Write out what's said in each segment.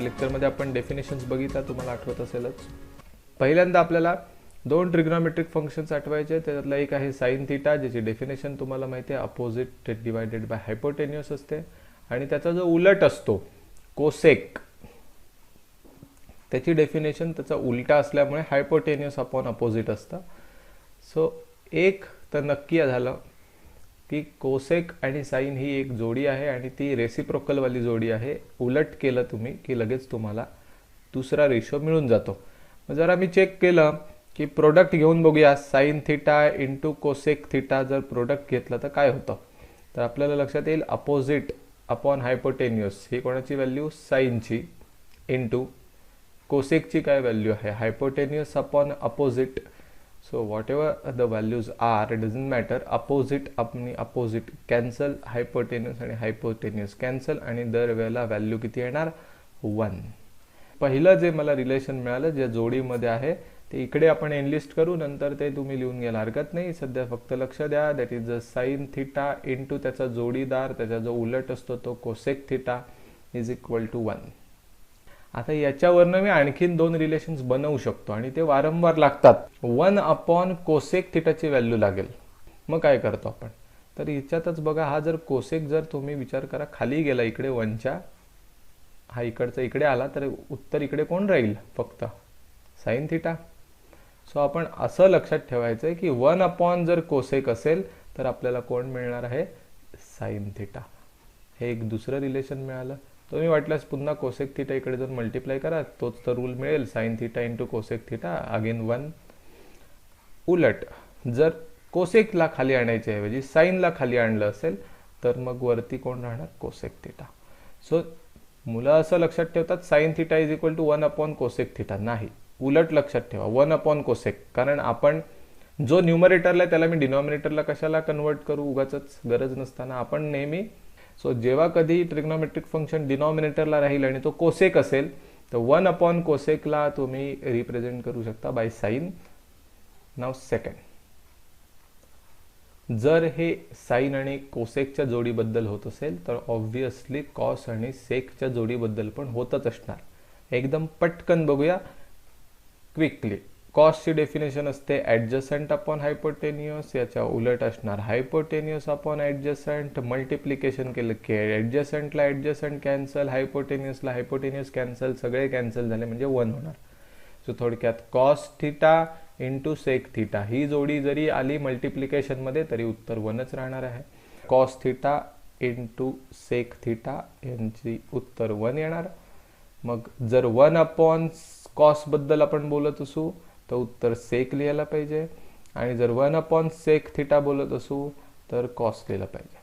लेक्चरमध्ये आपण डेफिनेशन्स बघितल्या, तुम्हाला आठवत असेलच. पहिल्यांदा आपल्याला दोन ट्रिग्नोमेट्रिक फंक्शन्स आठवायचे. त्यातलं एक आहे साइन थिटा, ज्याची डेफिनेशन तुम्हाला माहिती आहे, अपोजिट डिवायडेड बाय हायपोटेन्युअस असते. आणि त्याचा जो उलट असतो कोसेक, त्याची डेफिनेशन त्याचा उलटा असल्यामुळे हायपोटेन्युअस अपॉन अपोजिट असतं. सो एक तर नक्की झालं की कोसेक आणि साइन ही एक जोडी आहे आणि ती रेसिप्रोकलवाली जोडी आहे. उलट केलं तुम्ही की लगेच तुम्हाला दुसरा रेशो मिळून जातो. जर आम्ही चेक केलं की प्रोडक्ट घेऊन बघूया, sign theta into cosec theta जर प्रोडक्ट घेतलं तर काय होतं, तर आपल्याला लक्षात येईल अपोजिट अपॉन हायपोटेन्युअस ही कोणाची व्हॅल्यू, साइनची, इंटू कोसेकची काय व्हॅल्यू आहे, hypotenuse upon opposite. So whatever the values are, it doesn't matter, opposite आणि अपोजिट कॅन्सल, हायपोटेन्युअस आणि हायपोटेन्युअस कॅन्सल, आणि दर वेळेला व्हॅल्यू किती येणार, 1. पहिलं जे मला रिलेशन मिळालं ज्या जोडीमध्ये आहे ते इकडे आपण एनलिस्ट करू, नंतर ते तुम्ही लिहून घ्यायला हरकत नाही. सध्या फक्त लक्ष द्या, that is the sine theta into त्याचा जोडीदार, त्याचा जो उलट असतो तो cosec theta is equal to 1. आता याच्यावरनं मी आणखीन दोन रिलेशन्स बनवू शकतो आणि ते वारंवार लागतात. 1 अपॉन कोसेक थिटाची व्हॅल्यू लागेल. मग काय करतो आपण, तर ह्याच्यातच बघा, हा जर कोसेक जर तुम्ही विचार करा खाली गेला इकडे 1च्या, हा इकडचा इकडे आला तर उत्तर इकडे कोण राहील, फक्त साइन थिटा. सो आपण असं लक्षात ठेवायचं की 1 अपॉन जर कोसेक असेल तर आपल्याला कोण मिळणार आहे, साइन थिटा. हे एक दुसरं रिलेशन मिळालं. तुम्ही वाटल्यास पुन्हा कोसेक थिटा इकडे जर मल्टिप्लाय करा, तोच तर रूल मिळेल, sign theta into cosec theta again 1. उलट जर कोसेकला खाली आणायच्या ऐवजी साइनला खाली आणलं असेल तर मग वरती कोण राहणार, कोसेक थिटा. सो मुलं असं लक्षात ठेवतात sine theta is equal to 1 upon cosec theta. नाही, उलट लक्षात ठेवा, 1 अपॉन कोसेक. कारण आपण जो न्यूमरेटरला त्याला मी डिनॉमिनेटरला कशाला कन्वर्ट करू, उगाचच गरज नसताना आपण नेहमी. सो जेव्हा कधी ट्रिग्नोमेट्रिक फंक्शन डिनॉमिनेटरला राहील आणि तो कोसेक असेल तर 1 अपॉन कोसेकला तुम्ही रिप्रेझेंट करू शकता बाय साइन. नाव सेकंड, जर हे साइन आणि कोसेकच्या जोडीबद्दल होत असेल तर ऑब्व्हियसली कॉस आणि सेकच्या जोडीबद्दल पण होतच असणार. एकदम पटकन बघूया क्विकली. कॉसची डेफिनेशन असते ॲडजसंट अपॉन हायपोटेन्युअस, याच्या उलट असणार हायपोटेन्युअस अपॉन ॲडजसंट. मल्टिप्लिकेशन केलं की ॲडजसंटला ॲडजसंट कॅन्सल, हायपोटेन्युअसला हायपोटेन्युअस कॅन्सल, सगळे कॅन्सल झाले म्हणजे 1 होणार. सो थोडक्यात cos theta into sec theta ही जोडी जरी आली मल्टिप्लिकेशनमध्ये तरी उत्तर 1च राहणार आहे. Cos theta into sec theta यांची उत्तर 1 येणार. मग जर 1 अपॉन कॉसबद्दल आपण बोलत असू तर उत्तर सेक लिहायला पाहिजे, आणि जर 1 अपॉन सेक थिटा बोलत असू तर कॉस लिहायला पाहिजे.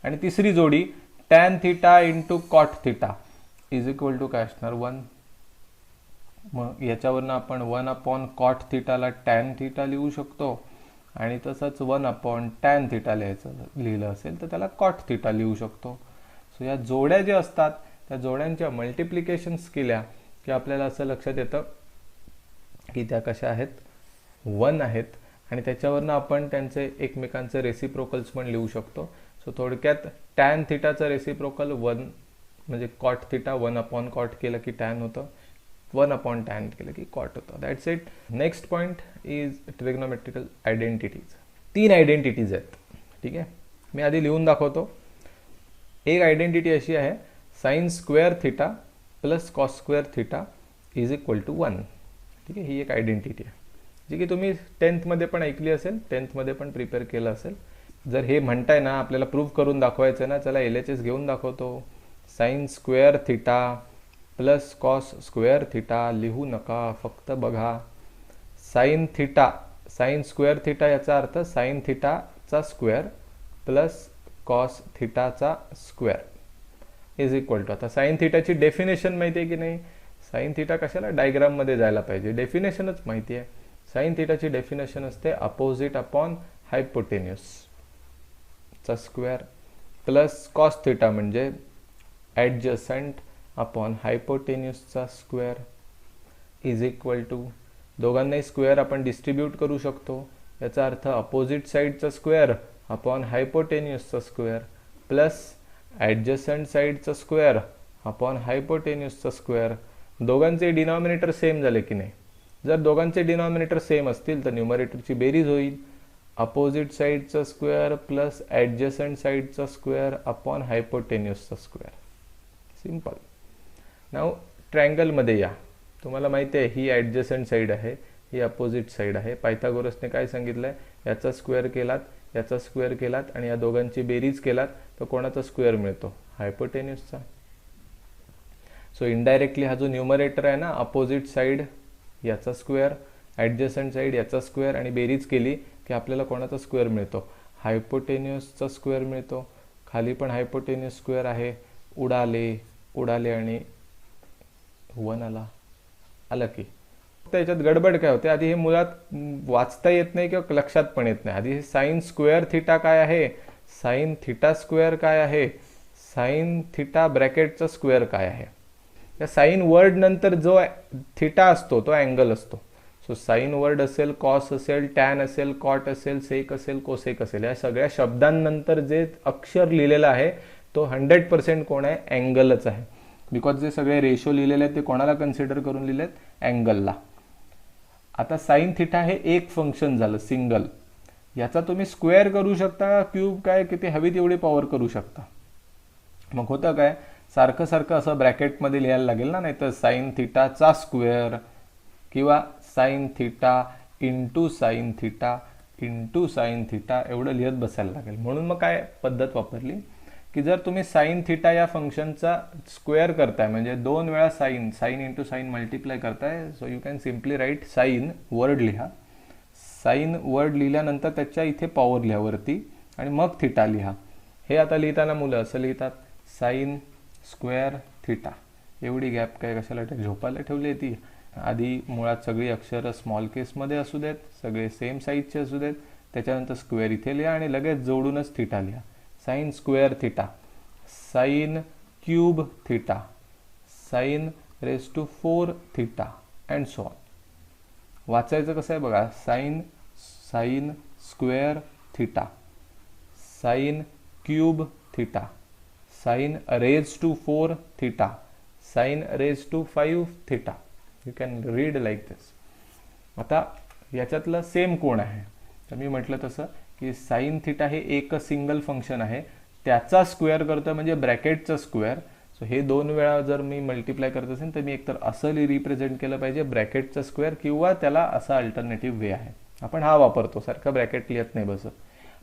आणि तिसरी जोडी tan theta into cot theta is equal to काय असणार, 1. मग याच्यावरनं आपण 1 अपॉन कॉट थिटाला टॅन थिटा लिहू शकतो, आणि तसंच 1 अपॉन टॅन थिटा लिहिलं असेल तर त्याला कॉट थिटा लिहू शकतो. सो या जोड्या ज्या असतात त्या जोड्यांच्या मल्टिप्लिकेशन्स केल्या की आपल्याला असं लक्षात येतं की त्या कशा आहेत, 1 आहेत, आणि त्याच्यावरनं आपण त्यांचे एकमेकांचे रेसिप्रोकल्स पण लिहू शकतो. सो थोडक्यात टॅन थिटाचं रेसिप्रोकल 1 म्हणजे कॉट थिटा, 1 अपॉन कॉट केलं की टॅन होतं, 1 अपॉन टॅन केलं की कॉट होतं. That's it. Next point is trigonometrical identities. 3 identities आहेत, ठीक आहे. मी आधी लिहून दाखवतो. एक आयडेंटिटी अशी आहे, sine square theta plus cos square theta is equal to 1. ठीक आहे, ही एक आयडेंटिटी आहे जी की तुम्ही 10th मध्ये पण ऐकली असेल, 10th मध्ये पण प्रिपेअर केलं असेल. जर हे म्हणताय ना आपल्याला प्रूव्ह करून दाखवायचं ना, चला LHS घेऊन दाखवतो. Sine square theta plus cos square theta लिहू नका, फक्त बघा. Sine theta, sine square theta याचा अर्थ साइन थिटाचा स्क्वेअर प्लस कॉस थिटाचा स्क्वेअर इज इक्वल टू, आता साइन थिटाची डेफिनेशन माहिती आहे की नाही, साइन थिटा कशाला डायग्राममध्ये जायला पाहिजे, डेफिनेशनच माहिती आहे. साइन थिटाची डेफिनेशन असते अपोजिट अपॉन हायपोटेन्युअस चा स्क्वेअर प्लस कॉस थिटा म्हणजे ॲडजसंट अपॉन हायपोटेन्युअसचा स्क्वेअर इज इक्वल टू, दोघांनाही स्क्वेअर आपण डिस्ट्रीब्यूट करू शकतो. याचा अर्थ अपोजिट साईडचा स्क्वेअर अपॉन हायपोटेन्युअसचा स्क्वेअर प्लस ॲडजसंट साईडचा स्क्वेअर अपॉन हायपोटेन्युसचा स्क्वेअर. दोघांचे डिनॉमिनेटर सेम झाले की नाही? जर दोघांचे डिनॉमिनेटर सेम असतील तर न्यूमरेटरची बेरीज होईल. अपोजिट साईडचा स्क्वेअर प्लस ॲडजसंट साईडचा स्क्वेअर अपॉन हायपोटेन्युसचा स्क्वेअर. सिम्पल. नाव ट्रायंगलमध्ये या. तुम्हाला माहिती आहे ही ॲडजसंट साईड आहे, ही अपोजिट साईड आहे. पायथागोरसने काय सांगितलंय? याचा स्क्वेअर केलात, याचा स्क्वेअर केलात आणि या दोघांची बेरीज केलात तर कोणाचा स्क्वेअर मिळतो? हायपोटेन्युसचा. सो इनडायरेक्टली हा जो न्यूमरेटर आहे ना, अपोजिट साईड याचा स्क्वेअर, ॲडजसंट साईड याचा स्क्वेअर आणि बेरीज केली की आपल्याला कोणाचा स्क्वेअर मिळतो? हायपोटेन्युसचा स्क्वेअर मिळतो. खाली पण हायपोटेन्युस स्क्वेअर आहे. उडाले आणि 1 आला की. त्याच्यात गडबड काय होते? आधी हे मुळात वाचता येत नाही किंवा लक्षात पण येत नाही. आधी साइन स्क्वेअर थिटा काय आहे, साइन थिटा स्क्वेअर काय आहे, साइन थिटा ब्रॅकेटचा स्क्वेअर काय आहे. या साइन वर्ड नंतर जो थिटा असतो तो अँगल असतो. सो साइन वर्ड असेल, कॉस असेल, टॅन असेल, कॉट असेल, सेक असेल, कोसेक असेल, या सगळ्या शब्दांनंतर जे अक्षर लिहिलेलं आहे तो 100% कोण आहे? अँगलच आहे. बिकॉज जे सगळे रेशो लिहिलेले आहेत ते कोणाला कन्सिडर करून लिहिलेत? अँगलला. आता साइन थिटा हे एक फंक्शन झालं सिंगल. याचा तुम्ही स्क्वेअर करू शकता, क्यूब काय किती हवी तेवढी पॉवर करू शकता. मग होतं काय? सारखं सारखं असं ब्रॅकेटमध्ये लिहायला लागेल ना, नाही तर साइन थिटाचा स्क्वेअर किंवा sign theta into sine theta into sine theta एवढं लिहत बसायला लागेल. म्हणून मग काय पद्धत वापरली की जर तुम्ही साइन थिटा या फंक्शनचा स्क्वेअर करताय म्हणजे 2 वेळा साइन इंटू साइन मल्टिप्लाय करताय, so you can simply write sine word लिहा. साइन वर्ड लिहिल्यानंतर त्याच्या इथे पॉवर लिहा वरती आणि मग थिटा लिहा. हे आता लिहिताना मुलं असं लिहितात साइन स्क्वेअर थिटा. एवढी गॅप काय कशाला झोपायला ठेवली ती? आधी मुळात सगळी अक्षरं स्मॉल केसमध्ये असू देत, सगळे सेम साईजचे असू देत, त्याच्यानंतर स्क्वेअर इथे लिहा आणि लगेच जोडूनच थिटा लिहा. Sine square theta, sine cube theta, sine raise to 4 theta and so on. वाचायचं कसं आहे बघा. Sine square theta, sine cube theta, sine raise to 4 theta, sine raise to 5 theta. You can read like this. आता याच्यातलं same कोण आहे? तर मी म्हटलं तसं की साइन थिटा हे एक सिंगल फंक्शन आहे, त्याचा स्क्वेअर करतोय म्हणजे ब्रॅकेटचा स्क्वेअर. सो हे 2 वेळा जर मी मल्टिप्लाय करत असेल तर मी एकतर असं रिप्रेझेंट केलं पाहिजे ब्रॅकेटचा स्क्वेअर किंवा त्याला असा अल्टरनेटिव्ह वे आहे. आपण हा वापरतो, सारखा ब्रॅकेट लिहत नाही बसत.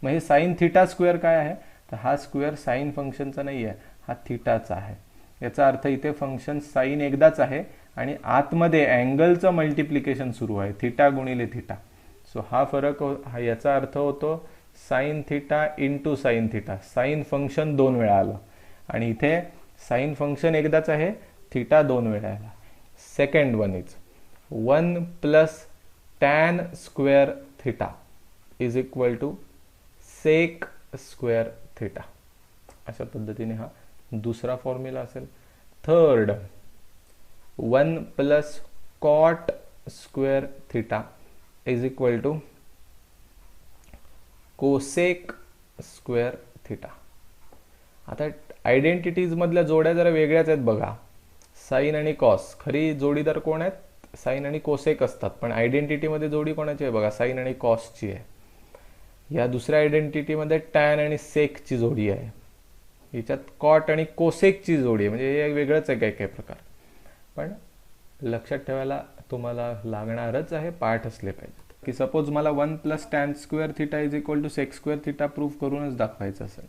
मग हे साइन थिटा स्क्वेअर काय आहे? तर हा स्क्वेअर साइन फंक्शनचा नाही आहे, हा थिटाचा आहे. याचा अर्थ इथे फंक्शन साइन एकदाच आहे आणि आतमध्ये अँगलचं मल्टिप्लिकेशन सुरू आहे, थिटा गुणिले थिटा. सो हा फरक याचा अर्थ होतो sign theta into sine theta. Sine function 2 वेळा आलं आणि इथे साइन फंक्शन एकदाच आहे, थिटा 2 वेळा आला. Second one is 1 plus tan square theta is equal to sec square theta. अशा पद्धतीने हा दुसरा फॉर्म्युला असेल. Third 1 plus cot square theta is equal to cosec square theta. आता आयडेंटिटीज मधल्या जोड्या जरा वेगळ्याच आहेत बघा. साइन आणि कॉस खरी जोडीदार कोण आहेत? साइन आणि कोसेक असतात, पण आयडेंटिटीमध्ये जोडी कोणाची आहे बघा? साइन आणि कॉसची आहे. या दुसऱ्या आयडेंटिटीमध्ये टॅन आणि सेकची जोडी आहे. याच्यात कॉट आणि कोसेकची जोडी आहे, म्हणजे हे वेगळंच आहे काही प्रकार. पण लक्षात ठेवायला तुम्हाला लागणारच आहे, पाठ असले पाहिजेत. की सपोज मला 1 plus tan square theta is equal to sec square theta proof करूनच दाखवायचं असेल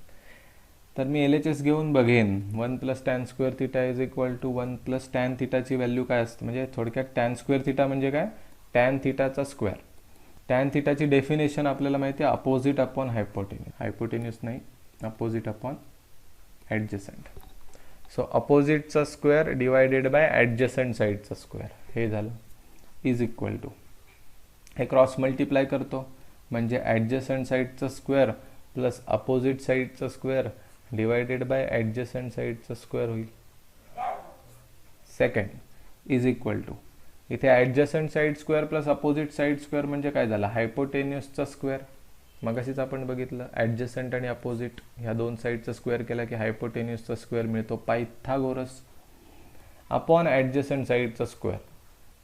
तर मी LHS घेऊन बघेन 1 plus tan square theta is equal to 1 plus tan थिटाची व्हॅल्यू काय असते. म्हणजे थोडक्यात टॅन स्क्वेअर थिटा म्हणजे काय? टॅन थिटाचा स्क्वेअर. टॅन थिटाची डेफिनेशन आपल्याला माहिती आहे, अपोजिट अपॉन हायपोटेन्यूस. हायपोटेन्यूस नाही, अपोजिट अपॉन ॲडजसंट. सो अपोजिटचा स्क्वेअर डिवायडेड बाय ॲडजसंट साईडचा स्क्वेअर हे झालं इज इक्वल टू, हे क्रॉस मल्टिप्लाय करतो म्हणजे ॲडजसंट साईडचा स्क्वेअर प्लस अपोजिट साईडचा स्क्वेअर डिवायडेड बाय ॲडजसंट साईडचा स्क्वेअर होईल. सेकंड इज इक्वल टू, इथे adjacent side square plus opposite side square म्हणजे काय झालं? हायपोटेन्युसचा स्क्वेअर. मगाशीच आपण बघितलं ॲडजसंट आणि अपोजिट ह्या 2 साईडचा स्क्वेअर केला की हायपोटेन्युसचा स्क्वेअर मिळतो. पायथागोरस अपॉन ॲडजसंट साईडचा स्क्वेअर,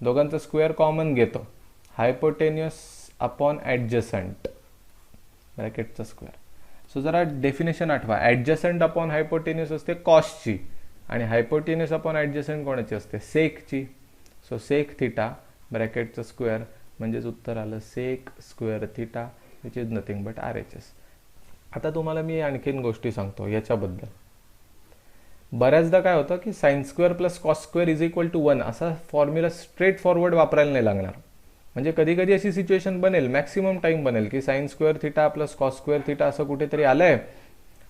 दोघांचा स्क्वेअर कॉमन घेतो, हायपोटेन्युअस अपॉन ॲडजसंट ब्रॅकेटचा स्क्वेअर. सो जरा डेफिनेशन आठवा, ॲडजसंट अपॉन हायपोटेन्युअस असते कॉसची आणि हायपोटेन्युअस अपॉन ॲडजसंट कोणाची असते, सेकची. सो सेक थिटा ब्रॅकेटचा स्क्वेअर म्हणजेच उत्तर आलं sec square theta which is nothing but RHS. आता तुम्हाला मी आणखीन गोष्टी सांगतो याच्याबद्दल. बऱ्याचदा काय होतं की sine square plus cos square is equal to 1 असा फॉर्म्युला स्ट्रेट फॉरवर्ड वापरायला नाही लागणार. म्हणजे कधी कधी अशी सिच्युएशन बनेल, मॅक्सिमम टाइम बनेल की sine square theta plus cos square theta असं कुठेतरी आलंय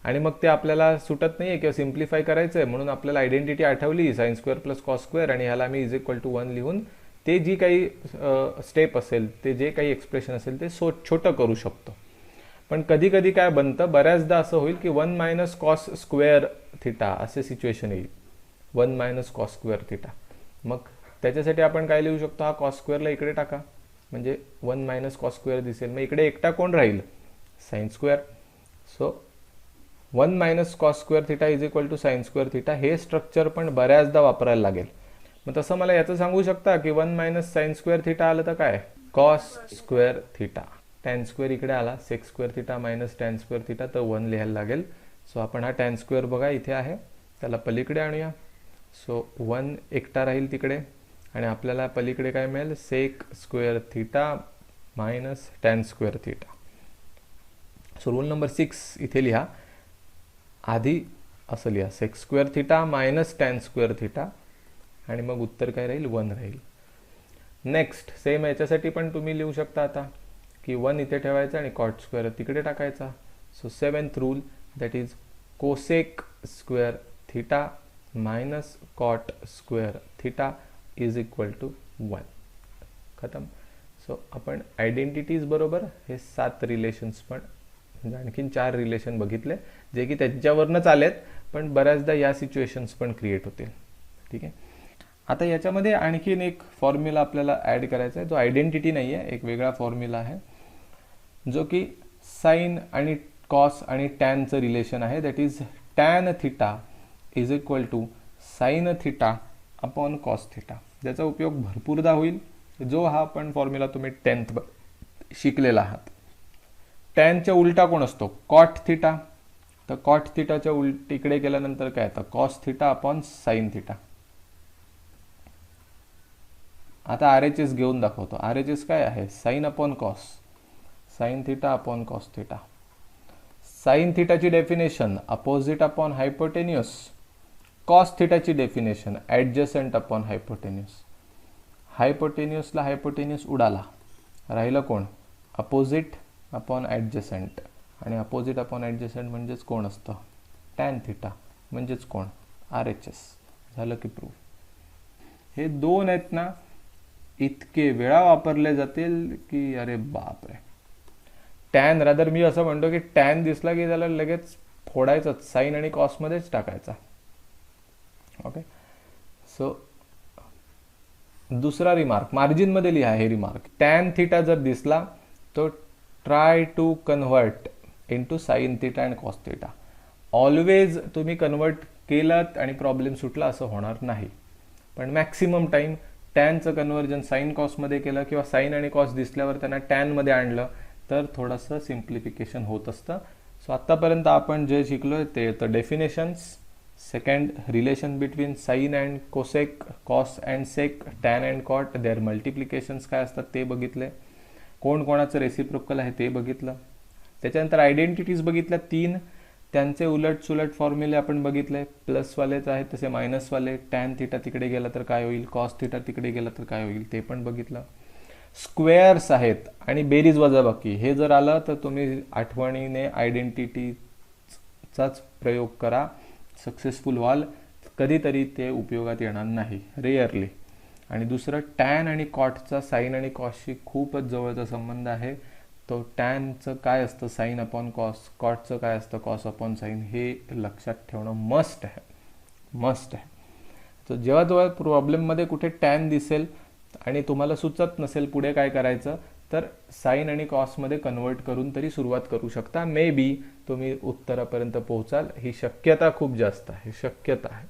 आणि मग ते आपल्याला सुटत नाहीये किंवा सिम्प्लिफाय करायचं आहे, म्हणून आपल्याला आयडेंटिटी आठवली sign square plus cos square आणि ह्याला आम्ही इज इक्वल टू 1 लिहून ते जी काही स्टेप असेल, ते जे काही एक्सप्रेशन असेल ते छोटं करू शकतो. पण कधी कधी काय बनतं, बऱ्याचदा असं होईल की 1 मायनस कॉस स्क्वेअर थिटा असे सिच्युएशन येईल, 1 मायनस कॉस स्क्वेअर थिटा. मग त्याच्यासाठी आपण काय लिहू शकतो, हा कॉस स्क्वेअरला इकडे टाका म्हणजे 1 मायनस कॉस स्क्वेअर दिसेल. मग इकडे एकटा कोण राहील, sine square. So 1 minus cos square theta is equal to sine square theta. हे स्ट्रक्चर पण बऱ्याचदा वापरायला लागेल. मग तसं मला याचं सांगू शकता की 1 मायनस साइन स्क्वेअर थिटा आलं तर काय, cos square theta. Tan square इकडे आला, sec square theta minus tan square theta, तर 1 लिहायला लागेल. सो आपण हा टॅन स्क्वेअर बघा इथे आहे, त्याला पलीकडे आणूया. सो 1 एकटा राहील तिकडे आणि आपल्याला पलीकडे काय मिळेल, sec square theta minus tan square theta. So rule number 6 इथे लिहा. आधी असं लिहा, sec square theta minus tan square theta आणि मग उत्तर काय राहील, 1 राहील. नेक्स्ट सेम याच्यासाठी पण तुम्ही लिहू शकता आता की 1 इथे ठेवायचा आणि कॉट स्क्वेअर तिकडे टाकायचा. So 7th rule that is cosec square theta minus cot square theta is equal to 1. खतम. सो आपण आयडेंटिटीज बरोबर हे 7 रिलेशन्स पण म्हणजे आणखीन 4 रिलेशन बघितले जे की त्याच्यावरनंच आलेत, पण बऱ्याचदा या सिच्युएशन्स पण क्रिएट होतील. ठीक आहे. आता याच्यामध्ये आणखीन एक फॉर्म्युला आपल्याला ॲड करायचा आहे, जो आयडेंटिटी नाही आहे, एक वेगळा फॉर्म्युला आहे जो की साइन आणि कॉस आणि टॅनचं रिलेशन आहे. That is tan theta is equal to sine theta upon cos theta. ज्याचा उपयोग भरपूरदा होईल, जो हा पण फॉर्म्युला तुम्ही 10th शिकलेला आहात. टॅनच्या उलटा कोण असतो, कॉट थिटा. तर कॉट थिटाच्या इकडे केल्यानंतर काय येतं, cos theta upon sine theta. आता RHS घेऊन दाखवतो. RHS काय आहे, sine upon cos, sine theta upon cos theta. Sine थिटाची definition opposite upon hypotenuse, cos थिटाची डेफिनेशन ॲडजसंट अपॉन हायपोटेन्युअस. हायपोटेन्युअसला हायपोटेन्युअस उडाला, राहिलं कोण, अपोजिट अपॉन ॲडजसंट. आणि अपोजिट अपॉन ॲडजसंट म्हणजेच कोण असतं, टॅन थिटा म्हणजेच कोण, RHS. झालं की प्रूफ. हे दोन आहेत ना, इतके वेळा वापरले जातील की अरे बापरे. टॅन रादर मी असं म्हणतो की टॅन दिसला की त्याला लगेच फोडायचंच, साइन आणि कॉसमध्येच टाकायचा. ओके. सो दुसरा रिमार्क मार्जिनमध्ये लिहा हे रिमार्क. टॅन थिटा जर दिसला तो try to convert into sine theta and cos theta. Always तुम्ही कन्वर्ट केलात आणि प्रॉब्लेम सुटला असं होणार नाही, पण मॅक्सिमम टाइम टॅनचं कन्व्हर्जन साइन कॉसमध्ये केलं किंवा साइन आणि कॉस दिसल्यावर त्यांना टॅनमध्ये आणलं तर थोडंसं सिम्प्लिफिकेशन होत असतं. सो आत्तापर्यंत आपण जे शिकलो ते तर definitions, second relation between sine and cosec, cos and sec, tan and cot, their multiplications काय असतात ते बघितले, कोण कोणाचं रेसिप्रोकल आहे ते बघितलं. त्याच्यानंतर आयडेंटिटीज बघितल्या 3, त्यांचे उलट सुलट फॉर्म्युले आपण बघितले. प्लसवालेच आहेत तसे मायनसवाले, टॅन थिटा तिकडे गेला तर काय होईल, कॉस थिटा तिकडे गेला तर काय होईल ते पण बघितलं. स्क्वेअर्स आहेत आणि बेरीज वजाबाकी हे जर आलं तर तुम्ही आठवणीने आयडेंटिटीचाच प्रयोग करा, सक्सेसफुल व्हाल. कधीतरी ते उपयोगात येणार नाही, रेअरली. आणि दुसरं, टॅन आणि कॉटचा साइन आणि कॉसशी खूपच जवळचा संबंध आहे. तो टॅनचं काय असतं, साइन अपॉन कॉस, कॉटचं काय असतं, कॉस अपॉन साइन. हे लक्षात ठेवणं मस्ट आहे, मस्ट आहे. तर जेव्हा जेव्हा प्रॉब्लेममध्ये कुठे टॅन दिसेल आणि तुम्हाला सुचत नसेल पुढे काय करायचं, तर साइन आणि कॉसमध्ये कन्वर्ट करून तरी सुरुवात करू शकता. मे बी तुम्ही उत्तरापर्यंत पोहोचाल, ही शक्यता खूप जास्त आहे, शक्यता आहे.